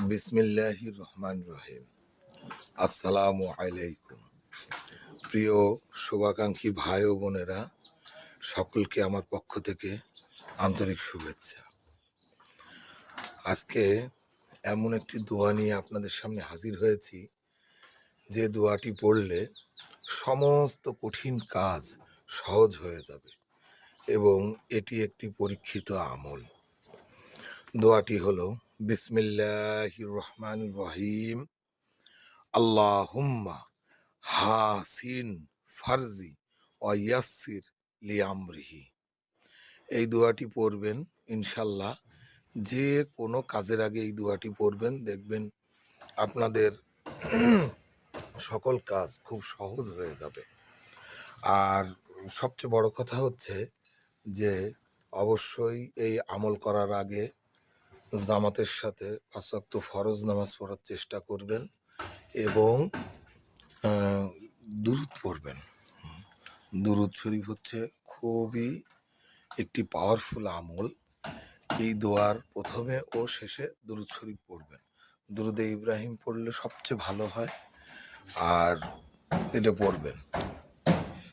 বিসমিল্লাহির রহমান রহিম। আসসালামু আলাইকুম। প্রিয় শুভাকাঙ্ক্ষী ভাই ও বোনেরা, সকলকে আমার পক্ষ থেকে আন্তরিক শুভেচ্ছা। আজকে এমন একটি দোয়া নিয়ে আপনাদের সামনে হাজির হয়েছি, যে দোয়াটি পড়লে সমস্ত কঠিন কাজ সহজ হয়ে যাবে এবং এটি একটি পরীক্ষিত আমল। দোয়াটি হলো বিসমিল্লাহির রহমানির রহিম। আল্লাহুম্মা হাসিন ফারজি ওয়াইয়াসির লিয়ামরিহি। এই দোয়াটি পড়বেন ইনশাল্লাহ। যে কোনো কাজের আগে এই দোয়াটি পড়বেন, দেখবেন আপনাদের সকল কাজ খুব সহজ হয়ে যাবে। আর সবচেয়ে বড় কথা হচ্ছে যে অবশ্যই এই আমল করার আগে জামাতের সাথে ৫ ওয়াক্ত ফরজ নামাজ পড়ার চেষ্টা করবেন এবং দুরূদ পড়বেন। দুরূদ শরীফ হচ্ছে খুবই একটি পাওয়ারফুল আমল। এই দোয়ার প্রথমে ও শেষে দুরূদ শরীফ পড়বেন। দুরূদে ইব্রাহিম পড়লে সবচেয়ে ভালো হয়, আর এটা পড়বেন।